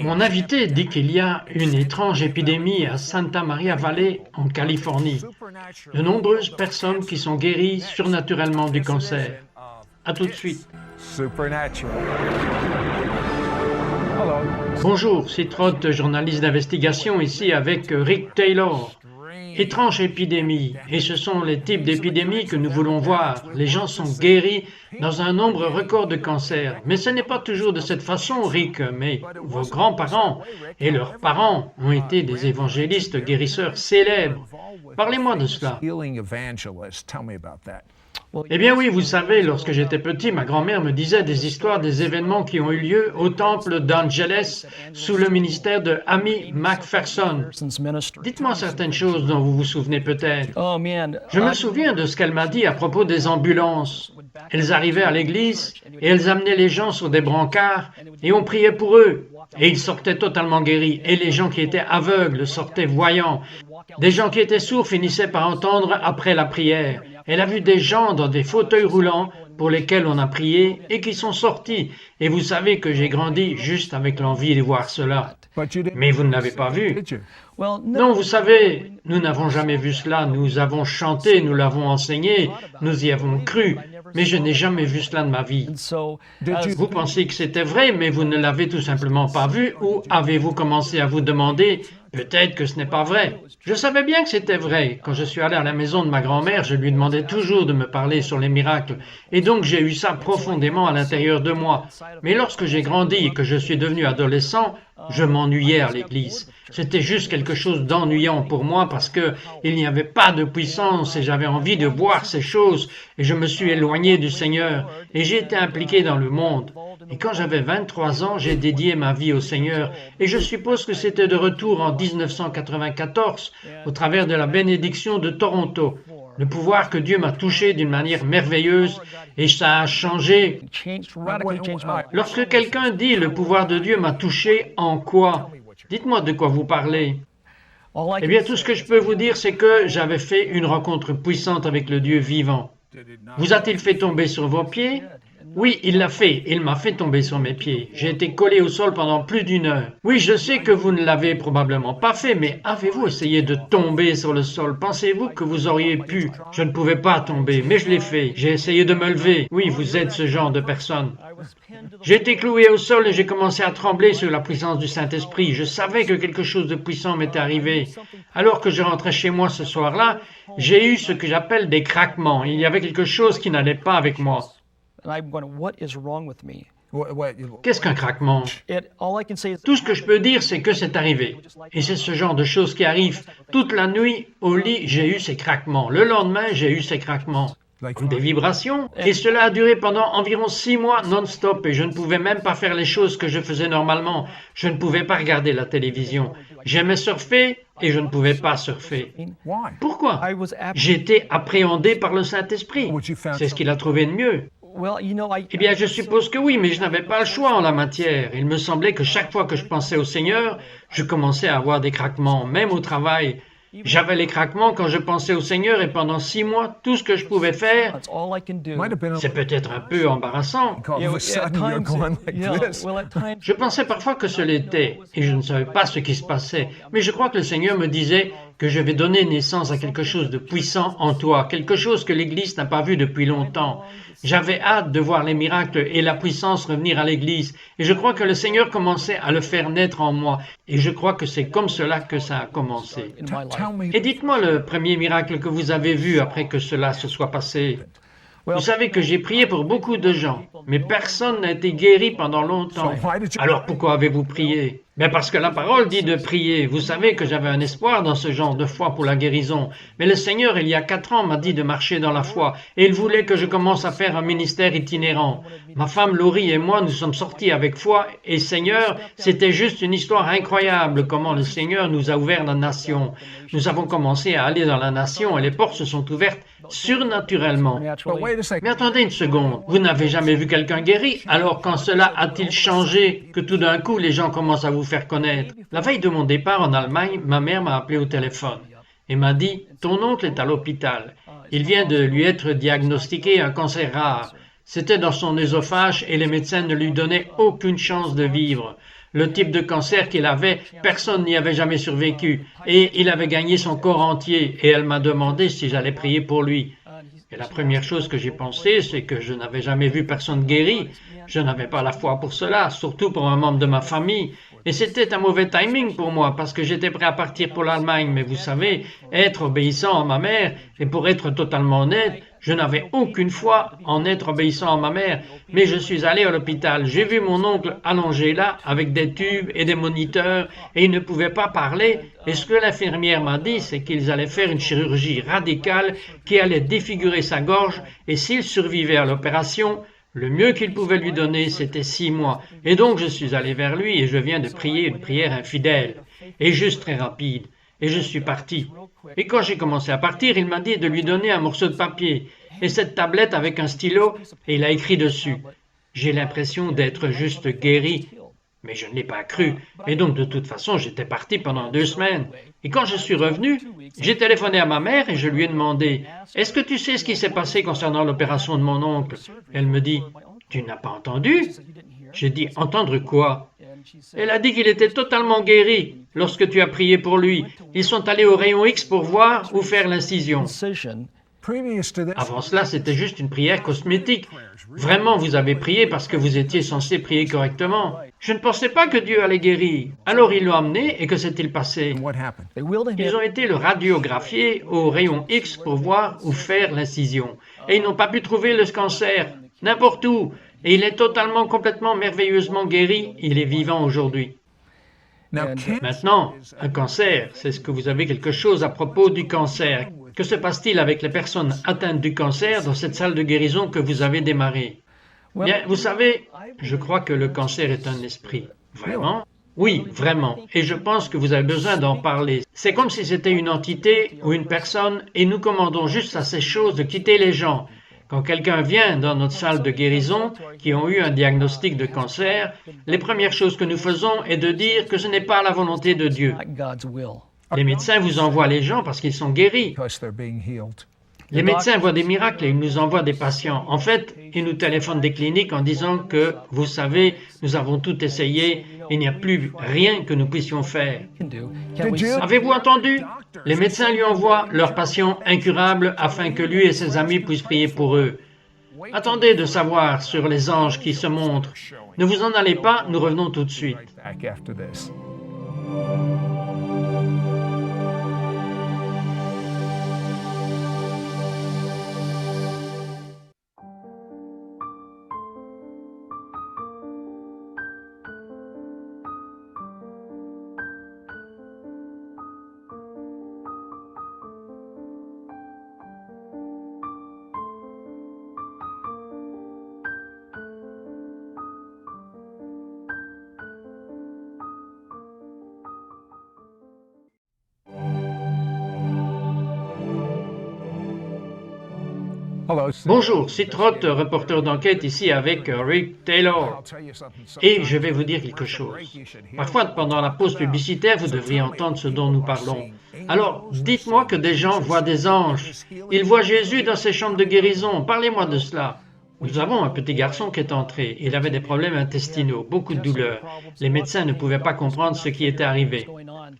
Mon invité dit qu'il y a une étrange épidémie à Santa Maria Valley, en Californie. De nombreuses personnes qui sont guéries surnaturellement du cancer. À tout de suite. Bonjour, c'est Trott, journaliste d'investigation, ici avec Rick Taylor. Étrange épidémie, et ce sont les types d'épidémies que nous voulons voir. Les gens sont guéris dans un nombre record de cancers. Mais ce n'est pas toujours de cette façon, Rick, mais vos grands-parents et leurs parents ont été des évangélistes guérisseurs célèbres. Parlez-moi de cela. Eh bien oui, vous savez, lorsque j'étais petit, ma grand-mère me disait des histoires des événements qui ont eu lieu au temple d'Angeles sous le ministère de Amy McPherson. Dites-moi certaines choses dont vous vous souvenez peut-être. Je me souviens de ce qu'elle m'a dit à propos des ambulances. Elles arrivaient à l'église et elles amenaient les gens sur des brancards et on priait pour eux. Et ils sortaient totalement guéris. Et les gens qui étaient aveugles sortaient voyants. Des gens qui étaient sourds finissaient par entendre après la prière. Elle a vu des gens dans des fauteuils roulants pour lesquels on a prié et qui sont sortis. Et vous savez que j'ai grandi juste avec l'envie de voir cela. Mais vous ne l'avez pas vu. Non, vous savez, nous n'avons jamais vu cela. Nous avons chanté, nous l'avons enseigné, nous y avons cru. Mais je n'ai jamais vu cela de ma vie. Vous pensez que c'était vrai, mais vous ne l'avez tout simplement pas vu, ou avez-vous commencé à vous demander « peut-être que ce n'est pas vrai ». Je savais bien que c'était vrai. Quand je suis allé à la maison de ma grand-mère, je lui demandais toujours de me parler sur les miracles. Et donc j'ai eu ça profondément à l'intérieur de moi. Mais lorsque j'ai grandi et que je suis devenu adolescent, je m'ennuyais à l'église. C'était juste quelque chose d'ennuyant pour moi parce que il n'y avait pas de puissance et j'avais envie de voir ces choses et je me suis éloigné du Seigneur et j'ai été impliqué dans le monde. Et quand j'avais 23 ans, j'ai dédié ma vie au Seigneur et je suppose que c'était de retour en 1994 au travers de la bénédiction de Toronto. Le pouvoir que Dieu m'a touché d'une manière merveilleuse et ça a changé. Lorsque quelqu'un dit « le pouvoir de Dieu m'a touché », en quoi? Dites-moi de quoi vous parlez. Eh bien, tout ce que je peux vous dire, c'est que j'avais fait une rencontre puissante avec le Dieu vivant. Vous a-t-il fait tomber sur vos pieds? Oui, il l'a fait. Il m'a fait tomber sur mes pieds. J'ai été collé au sol pendant plus d'une heure. Oui, je sais que vous ne l'avez probablement pas fait, mais avez-vous essayé de tomber sur le sol? Pensez-vous que vous auriez pu? Je ne pouvais pas tomber, mais je l'ai fait. J'ai essayé de me lever. Oui, vous êtes ce genre de personne. J'ai été cloué au sol et j'ai commencé à trembler sous la puissance du Saint-Esprit. Je savais que quelque chose de puissant m'était arrivé. Alors que je rentrais chez moi ce soir-là, j'ai eu ce que j'appelle des craquements. Il y avait quelque chose qui n'allait pas avec moi. Qu'est-ce qu'un craquement? Tout ce que je peux dire, c'est que c'est arrivé. Et c'est ce genre de choses qui arrivent. Toute la nuit, au lit, j'ai eu ces craquements. Le lendemain, j'ai eu ces craquements. Comme des vibrations. Et cela a duré pendant environ 6 mois non-stop et je ne pouvais même pas faire les choses que je faisais normalement. Je ne pouvais pas regarder la télévision. J'aimais surfer et je ne pouvais pas surfer. Pourquoi? J'étais appréhendé par le Saint-Esprit. C'est ce qu'il a trouvé de mieux. Eh bien, je suppose que oui, mais je n'avais pas le choix en la matière. Il me semblait que chaque fois que je pensais au Seigneur, je commençais à avoir des craquements, même au travail. J'avais les craquements quand je pensais au Seigneur et pendant 6 mois, tout ce que je pouvais faire, c'est peut-être un peu embarrassant. Je pensais parfois que ce l'était et je ne savais pas ce qui se passait. Mais je crois que le Seigneur me disait que je vais donner naissance à quelque chose de puissant en toi, quelque chose que l'Église n'a pas vu depuis longtemps. J'avais hâte de voir les miracles et la puissance revenir à l'Église. Et je crois que le Seigneur commençait à le faire naître en moi. Et je crois que c'est comme cela que ça a commencé. Et dites-moi le premier miracle que vous avez vu après que cela se soit passé. Vous savez que j'ai prié pour beaucoup de gens, mais personne n'a été guéri pendant longtemps. Alors pourquoi avez-vous prié? Mais parce que la parole dit de prier. Vous savez que j'avais un espoir dans ce genre de foi pour la guérison. Mais le Seigneur, il y a 4 ans, m'a dit de marcher dans la foi. Et il voulait que je commence à faire un ministère itinérant. Ma femme Laurie et moi, nous sommes sortis avec foi. Et Seigneur, c'était juste une histoire incroyable comment le Seigneur nous a ouvert la nation. Nous avons commencé à aller dans la nation et les portes se sont ouvertes surnaturellement. Mais attendez une seconde, vous n'avez jamais vu quelqu'un guéri? Alors quand cela a-t-il changé que tout d'un coup les gens commencent à vous faire connaître? La veille de mon départ en Allemagne, ma mère m'a appelé au téléphone et m'a dit « Ton oncle est à l'hôpital. Il vient de lui être diagnostiqué un cancer rare. C'était dans son œsophage et les médecins ne lui donnaient aucune chance de vivre. Le type de cancer qu'il avait, personne n'y avait jamais survécu, et il avait gagné son corps entier, et elle m'a demandé si j'allais prier pour lui. Et la première chose que j'ai pensé, c'est que je n'avais jamais vu personne guéri. Je n'avais pas la foi pour cela, surtout pour un membre de ma famille. Et c'était un mauvais timing pour moi, parce que j'étais prêt à partir pour l'Allemagne. Mais vous savez, être obéissant à ma mère, et pour être totalement honnête, je n'avais aucune foi en être obéissant à ma mère. Mais je suis allé à l'hôpital. J'ai vu mon oncle allongé là, avec des tubes et des moniteurs, et il ne pouvait pas parler. Et ce que l'infirmière m'a dit, c'est qu'ils allaient faire une chirurgie radicale qui allait défigurer sa gorge, et s'il survivait à l'opération, le mieux qu'il pouvait lui donner, c'était 6 mois. Et donc je suis allé vers lui et je viens de prier une prière infidèle, et juste très rapide. Et je suis parti. Et quand j'ai commencé à partir, il m'a dit de lui donner un morceau de papier et cette tablette avec un stylo, et il a écrit dessus. J'ai l'impression d'être juste guéri. Mais je ne l'ai pas cru. Et donc, de toute façon, j'étais parti pendant 2 semaines. Et quand je suis revenu, j'ai téléphoné à ma mère et je lui ai demandé « Est-ce que tu sais ce qui s'est passé concernant l'opération de mon oncle ?» Elle me dit « Tu n'as pas entendu ?» J'ai dit « Entendre quoi ?» Elle a dit qu'il était totalement guéri lorsque tu as prié pour lui. Ils sont allés au rayon X pour voir où faire l'incision. Avant cela, c'était juste une prière cosmétique. Vraiment, vous avez prié parce que vous étiez censé prier correctement. Je ne pensais pas que Dieu allait guérir. Alors ils l'ont amené et que s'est-il passé? Ils ont été le radiographier au rayon X pour voir où faire l'incision. Et ils n'ont pas pu trouver le cancer, n'importe où. Et il est totalement, complètement, merveilleusement guéri. Il est vivant aujourd'hui. Maintenant, un cancer, c'est ce que vous avez quelque chose à propos du cancer. Que se passe-t-il avec les personnes atteintes du cancer dans cette salle de guérison que vous avez démarrée? Bien, vous savez, je crois que le cancer est un esprit. Vraiment? Oui, vraiment. Et je pense que vous avez besoin d'en parler. C'est comme si c'était une entité ou une personne et nous commandons juste à ces choses de quitter les gens. Quand quelqu'un vient dans notre salle de guérison qui ont eu un diagnostic de cancer, les premières choses que nous faisons est de dire que ce n'est pas la volonté de Dieu. Les médecins vous envoient les gens parce qu'ils sont guéris. Les médecins voient des miracles et ils nous envoient des patients. En fait, ils nous téléphonent des cliniques en disant que, vous savez, nous avons tout essayé, il n'y a plus rien que nous puissions faire. Avez-vous entendu? Les médecins lui envoient leurs patients incurables afin que lui et ses amis puissent prier pour eux. Attendez de savoir sur les anges qui se montrent. Ne vous en allez pas, nous revenons tout de suite. Bonjour, c'est Trott, reporter d'enquête ici avec Rick Taylor. Et je vais vous dire quelque chose. Parfois, pendant la pause publicitaire, vous devriez entendre ce dont nous parlons. Alors, dites-moi que des gens voient des anges. Ils voient Jésus dans ses chambres de guérison. Parlez-moi de cela. Nous avons un petit garçon qui est entré. Il avait des problèmes intestinaux, beaucoup de douleurs. Les médecins ne pouvaient pas comprendre ce qui était arrivé.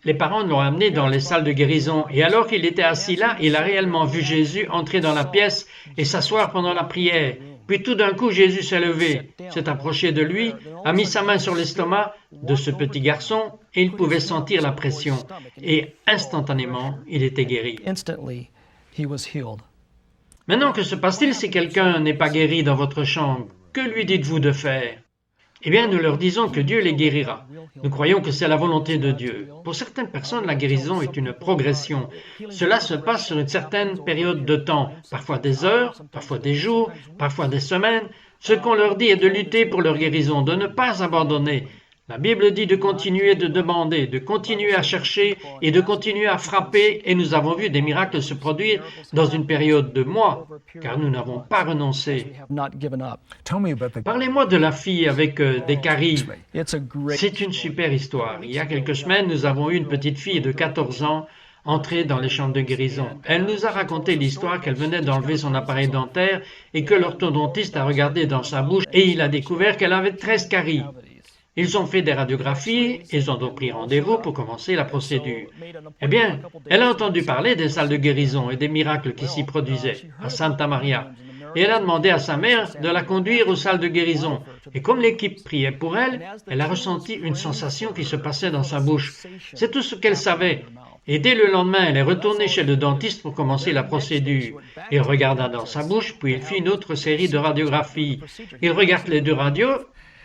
Les parents l'ont amené dans les salles de guérison et alors qu'il était assis là, il a réellement vu Jésus entrer dans la pièce et s'asseoir pendant la prière. Puis tout d'un coup, Jésus s'est levé, s'est approché de lui, a mis sa main sur l'estomac de ce petit garçon et il pouvait sentir la pression. Et instantanément, il était guéri. Maintenant, que se passe-t-il si quelqu'un n'est pas guéri dans votre chambre? Que lui dites-vous de faire? Eh bien, nous leur disons que Dieu les guérira. Nous croyons que c'est la volonté de Dieu. Pour certaines personnes, la guérison est une progression. Cela se passe sur une certaine période de temps, parfois des heures, parfois des jours, parfois des semaines. Ce qu'on leur dit est de lutter pour leur guérison, de ne pas abandonner. La Bible dit de continuer de demander, de continuer à chercher et de continuer à frapper, et nous avons vu des miracles se produire dans une période de mois, car nous n'avons pas renoncé. Parlez-moi de la fille avec des caries. C'est une super histoire. Il y a quelques semaines, nous avons eu une petite fille de 14 ans entrer dans les chambres de guérison. Elle nous a raconté l'histoire qu'elle venait d'enlever son appareil dentaire et que l'orthodontiste a regardé dans sa bouche et il a découvert qu'elle avait 13 caries. Ils ont fait des radiographies, ils ont donc pris rendez-vous pour commencer la procédure. Eh bien, elle a entendu parler des salles de guérison et des miracles qui s'y produisaient à Santa Maria. Et elle a demandé à sa mère de la conduire aux salles de guérison. Et comme l'équipe priait pour elle, elle a ressenti une sensation qui se passait dans sa bouche. C'est tout ce qu'elle savait. Et dès le lendemain, elle est retournée chez le dentiste pour commencer la procédure. Il regarda dans sa bouche, puis il fit une autre série de radiographies. Il regarde les deux radios,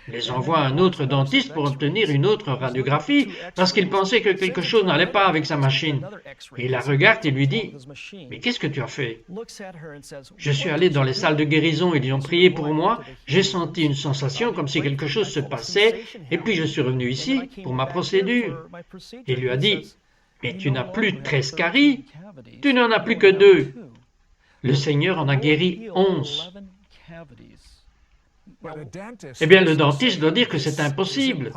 les envoie à un autre dentiste pour obtenir une autre radiographie parce qu'il pensait que quelque chose n'allait pas avec sa machine. Il la regarde et lui dit « Mais qu'est-ce que tu as fait ?»« Je suis allé dans les salles de guérison, ils ont prié pour moi, j'ai senti une sensation comme si quelque chose se passait et puis je suis revenu ici pour ma procédure. » Il lui a dit « Mais tu n'as plus 13 caries, tu n'en as plus que 2. » Le Seigneur en a guéri 11. Eh bien, le dentiste doit dire que c'est impossible.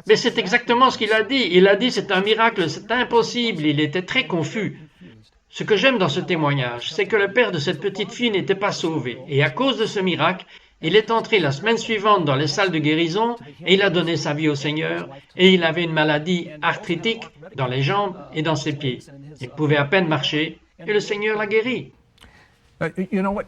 Mais c'est exactement ce qu'il a dit. Il a dit c'est un miracle, c'est impossible. Il était très confus. Ce que j'aime dans ce témoignage, c'est que le père de cette petite fille n'était pas sauvé. Et à cause de ce miracle, il est entré la semaine suivante dans les salles de guérison et il a donné sa vie au Seigneur. Et il avait une maladie arthritique dans les jambes et dans ses pieds. Il pouvait à peine marcher et le Seigneur l'a guéri.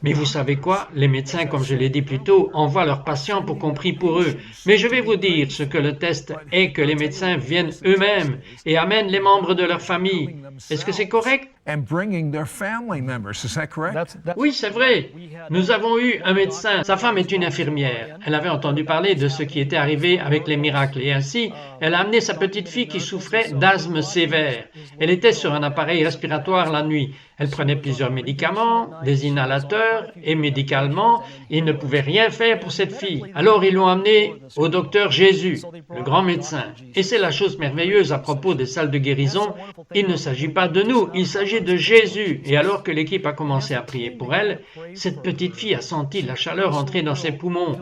Mais vous savez quoi? Les médecins, comme je l'ai dit plus tôt, envoient leurs patients pour qu'on prie pour eux. Mais je vais vous dire ce que le test est que les médecins viennent eux-mêmes et amènent les membres de leur famille. Est-ce que c'est correct? Oui, c'est vrai. Nous avons eu un médecin. Sa femme est une infirmière. Elle avait entendu parler de ce qui était arrivé avec les miracles et ainsi, elle a amené sa petite fille qui souffrait d'asthme sévère. Elle était sur un appareil respiratoire la nuit. Elle prenait plusieurs médicaments, des inhalateurs et médicalement, ils ne pouvaient rien faire pour cette fille. Alors ils l'ont amenée au docteur Jésus, le grand médecin. Et c'est la chose merveilleuse à propos des salles de guérison. Il ne s'agit pas de nous, il s'agit de Jésus. Et alors que l'équipe a commencé à prier pour elle, cette petite fille a senti la chaleur entrer dans ses poumons.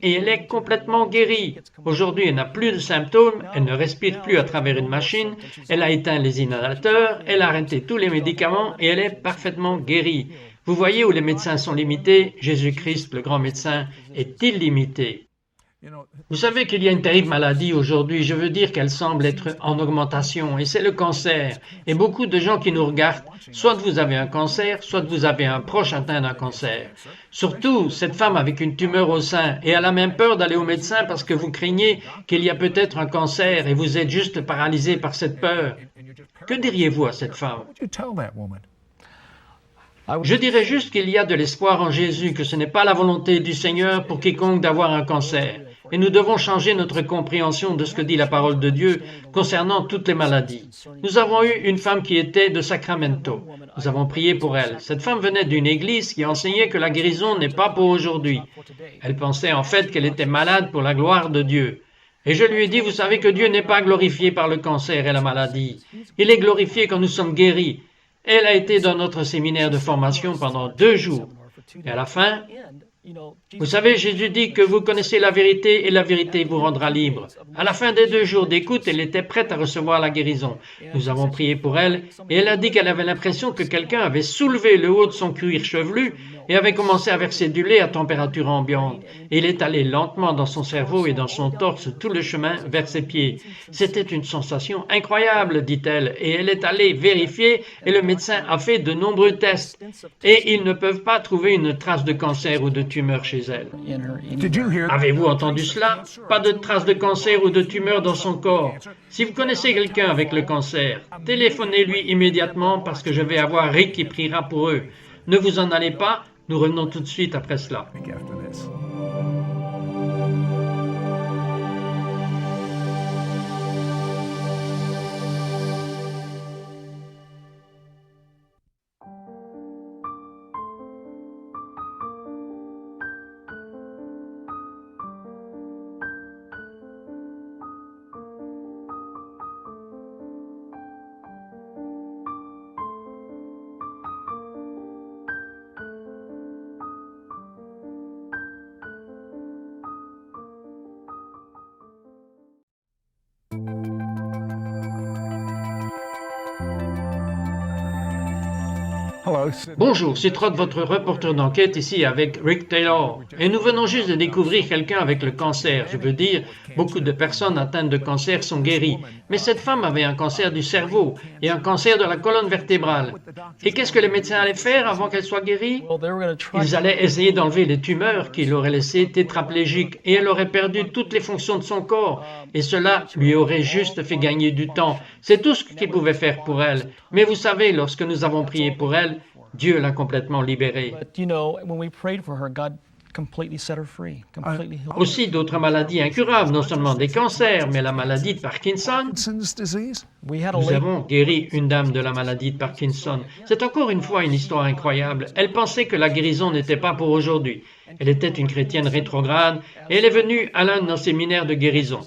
Et elle est complètement guérie. Aujourd'hui, elle n'a plus de symptômes, elle ne respire plus à travers une machine, elle a éteint les inhalateurs, elle a arrêté tous les médicaments et elle est parfaitement guérie. Vous voyez où les médecins sont limités, Jésus-Christ, le grand médecin, est illimité. Vous savez qu'il y a une terrible maladie aujourd'hui, je veux dire qu'elle semble être en augmentation, et c'est le cancer. Et beaucoup de gens qui nous regardent, soit vous avez un cancer, soit vous avez un proche atteint d'un cancer. Surtout, cette femme avec une tumeur au sein, et elle a même peur d'aller au médecin parce que vous craignez qu'il y a peut-être un cancer et vous êtes juste paralysé par cette peur. Que diriez-vous à cette femme? Je dirais juste qu'il y a de l'espoir en Jésus, que ce n'est pas la volonté du Seigneur pour quiconque d'avoir un cancer. Et nous devons changer notre compréhension de ce que dit la parole de Dieu concernant toutes les maladies. Nous avons eu une femme qui était de Sacramento. Nous avons prié pour elle. Cette femme venait d'une église qui enseignait que la guérison n'est pas pour aujourd'hui. Elle pensait en fait qu'elle était malade pour la gloire de Dieu. Et je lui ai dit, vous savez que Dieu n'est pas glorifié par le cancer et la maladie. Il est glorifié quand nous sommes guéris. Elle a été dans notre séminaire de formation pendant 2 jours. Et à la fin, vous savez, Jésus dit que vous connaissez la vérité et la vérité vous rendra libre. À la fin des 2 jours d'écoute, elle était prête à recevoir la guérison. Nous avons prié pour elle et elle a dit qu'elle avait l'impression que quelqu'un avait soulevé le haut de son cuir chevelu et avait commencé à verser du lait à température ambiante. Et il est allé lentement dans son cerveau et dans son torse tout le chemin vers ses pieds. C'était une sensation incroyable, dit-elle, et elle est allée vérifier et le médecin a fait de nombreux tests. Et ils ne peuvent pas trouver une trace de cancer ou de tumeur chez elle. Avez-vous entendu cela? Pas de trace de cancer ou de tumeur dans son corps. Si vous connaissez quelqu'un avec le cancer, téléphonez-lui immédiatement parce que je vais avoir Rick qui priera pour eux. Ne vous en allez pas, nous revenons tout de suite après cela. Bonjour, c'est Trott, votre reporter d'enquête ici avec Rick Taylor. Et nous venons juste de découvrir quelqu'un avec le cancer. Je veux dire, beaucoup de personnes atteintes de cancer sont guéries. Mais cette femme avait un cancer du cerveau et un cancer de la colonne vertébrale. Et qu'est-ce que les médecins allaient faire avant qu'elle soit guérie? Ils allaient essayer d'enlever les tumeurs qui l'auraient laissée tétraplégique et elle aurait perdu toutes les fonctions de son corps. Et cela lui aurait juste fait gagner du temps. C'est tout ce qu'ils pouvaient faire pour elle. Mais vous savez, lorsque nous avons prié pour elle, Dieu l'a complètement libérée. Aussi d'autres maladies incurables, non seulement des cancers, mais la maladie de Parkinson. Nous avons guéri une dame de la maladie de Parkinson. C'est encore une fois une histoire incroyable. Elle pensait que la guérison n'était pas pour aujourd'hui. Elle était une chrétienne rétrograde et elle est venue à l'un de nos séminaires de guérison.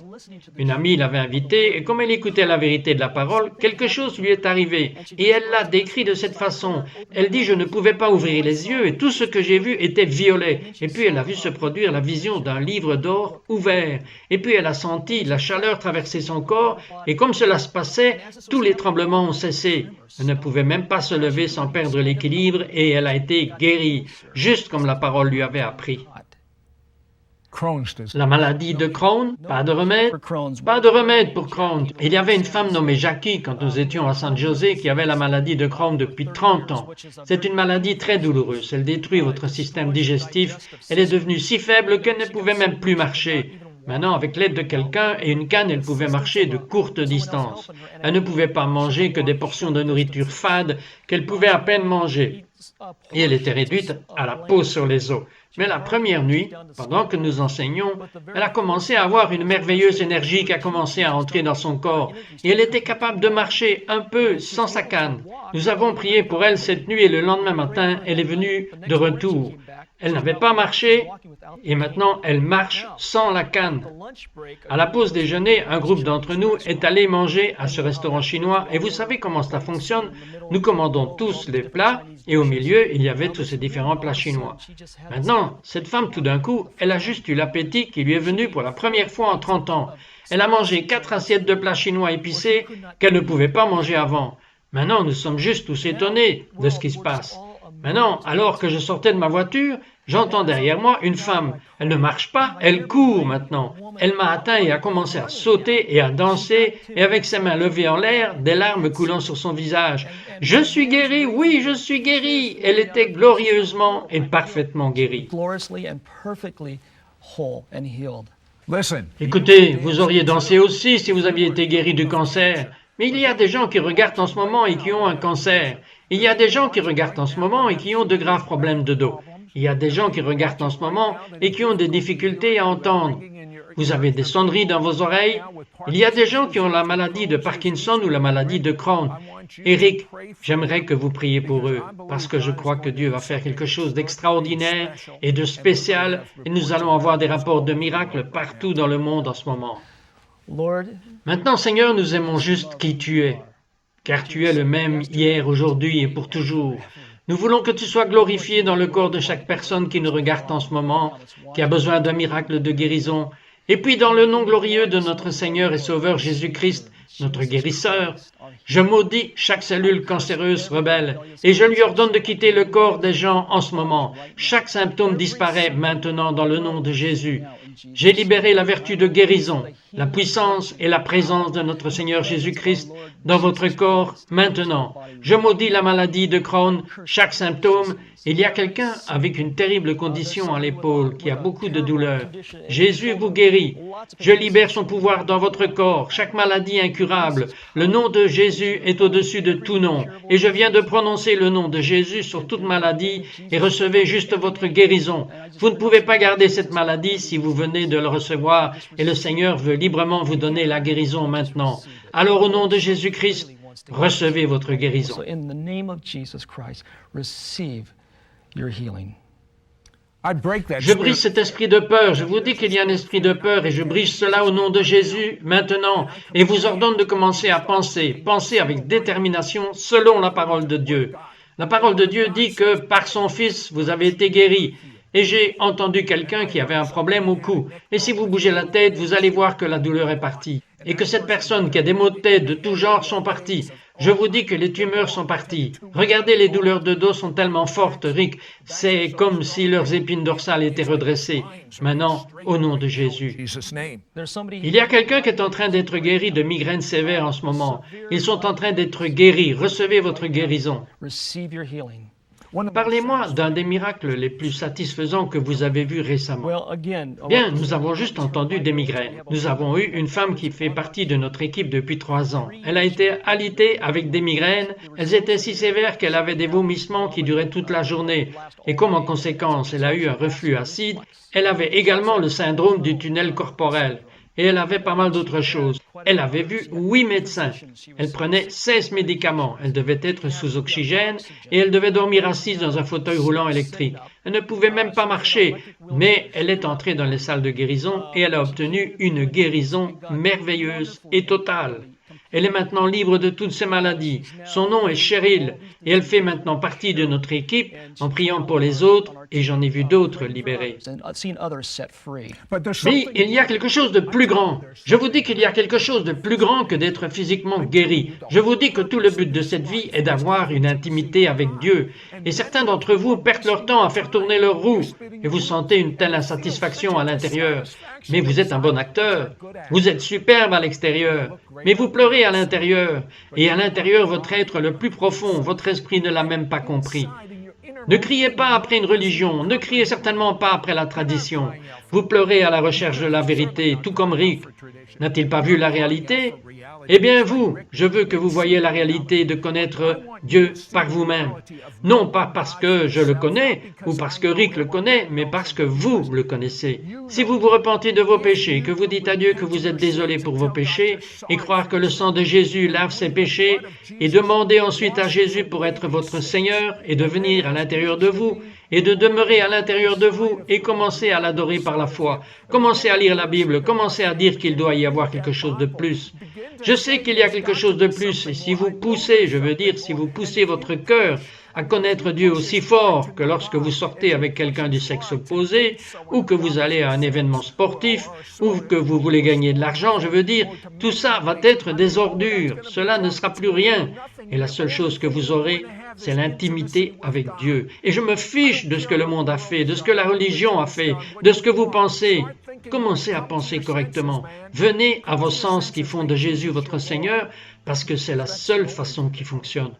Une amie l'avait invitée et comme elle écoutait la vérité de la parole, quelque chose lui est arrivé et elle l'a décrit de cette façon. Elle dit « Je ne pouvais pas ouvrir les yeux et tout ce que j'ai vu était violet. » Et puis elle a vu se produire la vision d'un livre d'or ouvert. Et puis elle a senti la chaleur traverser son corps et comme cela se passait, tous les tremblements ont cessé. Elle ne pouvait même pas se lever sans perdre l'équilibre et elle a été guérie, juste comme la parole lui avait appris. La maladie de Crohn, pas de remède? Pas de remède pour Crohn. Il y avait une femme nommée Jackie quand nous étions à San José qui avait la maladie de Crohn depuis 30 ans. C'est une maladie très douloureuse. Elle détruit votre système digestif. Elle est devenue si faible qu'elle ne pouvait même plus marcher. Maintenant, avec l'aide de quelqu'un et une canne, elle pouvait marcher de courtes distances. Elle ne pouvait pas manger que des portions de nourriture fade qu'elle pouvait à peine manger. Et elle était réduite à la peau sur les os. Mais la première nuit, pendant que nous enseignions, elle a commencé à avoir une merveilleuse énergie qui a commencé à entrer dans son corps. Et elle était capable de marcher un peu sans sa canne. Nous avons prié pour elle cette nuit et le lendemain matin, elle est venue de retour. Elle n'avait pas marché et maintenant elle marche sans la canne. À la pause déjeuner, un groupe d'entre nous est allé manger à ce restaurant chinois et vous savez comment cela fonctionne. Nous commandons tous les plats et au milieu, il y avait tous ces différents plats chinois. Maintenant, cette femme, tout d'un coup, elle a juste eu l'appétit qui lui est venu pour la première fois en 30 ans. Elle a mangé 4 assiettes de plats chinois épicés qu'elle ne pouvait pas manger avant. Maintenant, nous sommes juste tous étonnés de ce qui se passe. Maintenant, alors que je sortais de ma voiture, j'entends derrière moi une femme. Elle ne marche pas, elle court maintenant. Elle m'a atteint et a commencé à sauter et à danser, et avec ses mains levées en l'air, des larmes coulant sur son visage. « Je suis guérie, oui, je suis guérie !» Elle était glorieusement et parfaitement guérie. Écoutez, vous auriez dansé aussi si vous aviez été guéri du cancer. Mais il y a des gens qui regardent en ce moment et qui ont un cancer. Il y a des gens qui regardent en ce moment et qui ont de graves problèmes de dos. Il y a des gens qui regardent en ce moment et qui ont des difficultés à entendre. Vous avez des sonneries dans vos oreilles. Il y a des gens qui ont la maladie de Parkinson ou la maladie de Crohn. Eric, j'aimerais que vous priez pour eux, parce que je crois que Dieu va faire quelque chose d'extraordinaire et de spécial, et nous allons avoir des rapports de miracles partout dans le monde en ce moment. Maintenant, Seigneur, nous aimons juste qui tu es, car tu es le même hier, aujourd'hui et pour toujours. Nous voulons que tu sois glorifié dans le corps de chaque personne qui nous regarde en ce moment, qui a besoin d'un miracle de guérison, et puis dans le nom glorieux de notre Seigneur et Sauveur Jésus-Christ, notre guérisseur, je maudis chaque cellule cancéreuse rebelle et je lui ordonne de quitter le corps des gens en ce moment. Chaque symptôme disparaît maintenant dans le nom de Jésus. J'ai libéré la vertu de guérison, la puissance et la présence de notre Seigneur Jésus-Christ dans votre corps maintenant. Je maudis la maladie de Crohn, chaque symptôme. Il y a quelqu'un avec une terrible condition à l'épaule qui a beaucoup de douleur. Jésus vous guérit. Je libère son pouvoir dans votre corps, chaque maladie incurable. Le nom de Jésus est au-dessus de tout nom. Et je viens de prononcer le nom de Jésus sur toute maladie et recevez juste votre guérison. Vous ne pouvez pas garder cette maladie si vous venez de le recevoir et le Seigneur veut librement vous donner la guérison maintenant. Alors au nom de Jésus-Christ, recevez votre guérison. Je brise cet esprit de peur. Je vous dis qu'il y a un esprit de peur et je brise cela au nom de Jésus maintenant et vous ordonne de commencer à penser. Pensez avec détermination selon la parole de Dieu. La parole de Dieu dit que par son Fils, vous avez été guéris. Et j'ai entendu quelqu'un qui avait un problème au cou. Et si vous bougez la tête, vous allez voir que la douleur est partie. Et que cette personne qui a des maux de tête de tout genre sont partis. Je vous dis que les tumeurs sont parties. Regardez, les douleurs de dos sont tellement fortes, Rick. C'est comme si leurs épines dorsales étaient redressées. Maintenant, au nom de Jésus. Il y a quelqu'un qui est en train d'être guéri de migraines sévères en ce moment. Ils sont en train d'être guéris. Recevez votre guérison. Parlez-moi d'un des miracles les plus satisfaisants que vous avez vus récemment. Bien, nous avons juste entendu des migraines. Nous avons eu une femme qui fait partie de notre équipe depuis 3 ans. Elle a été alitée avec des migraines. Elles étaient si sévères qu'elle avait des vomissements qui duraient toute la journée. Et comme en conséquence, elle a eu un reflux acide, elle avait également le syndrome du tunnel corporel. Et elle avait pas mal d'autres choses. Elle avait vu 8 médecins. Elle prenait 16 médicaments. Elle devait être sous oxygène et elle devait dormir assise dans un fauteuil roulant électrique. Elle ne pouvait même pas marcher, mais elle est entrée dans les salles de guérison et elle a obtenu une guérison merveilleuse et totale. Elle est maintenant libre de toutes ses maladies. Son nom est Cheryl et elle fait maintenant partie de notre équipe en priant pour les autres et j'en ai vu d'autres libérés. Mais il y a quelque chose de plus grand. Je vous dis qu'il y a quelque chose de plus grand que d'être physiquement guéri. Je vous dis que tout le but de cette vie est d'avoir une intimité avec Dieu. Et certains d'entre vous perdent leur temps à faire tourner leur roue et vous sentez une telle insatisfaction à l'intérieur. Mais vous êtes un bon acteur. Vous êtes superbe à l'extérieur. Mais vous pleurez à l'intérieur. Et à l'intérieur, votre être le plus profond, votre esprit ne l'a même pas compris. Ne criez pas après une religion, ne criez certainement pas après la tradition. Vous pleurez à la recherche de la vérité, tout comme Rick. N'a-t-il pas vu la réalité? Eh bien vous, je veux que vous voyiez la réalité de connaître Dieu par vous-même. Non pas parce que je le connais ou parce que Rick le connaît, mais parce que vous le connaissez. Si vous vous repentez de vos péchés, que vous dites à Dieu que vous êtes désolé pour vos péchés et croire que le sang de Jésus lave ses péchés et demandez ensuite à Jésus pour être votre Seigneur et de venir à l'intérieur de vous et de demeurer à l'intérieur de vous et commencer à l'adorer par la foi. Commencez à lire la Bible, commencez à dire qu'il doit y avoir quelque chose de plus. Je sais qu'il y a quelque chose de plus et si vous poussez, je veux dire, si vous poussez votre cœur à connaître Dieu aussi fort que lorsque vous sortez avec quelqu'un du sexe opposé ou que vous allez à un événement sportif ou que vous voulez gagner de l'argent, je veux dire, tout ça va être des ordures, cela ne sera plus rien et la seule chose que vous aurez, c'est l'intimité avec Dieu. Et je me fiche de ce que le monde a fait, de ce que la religion a fait, de ce que vous pensez. Commencez à penser correctement. Venez à vos sens qui font de Jésus votre Seigneur parce que c'est la seule façon qui fonctionne.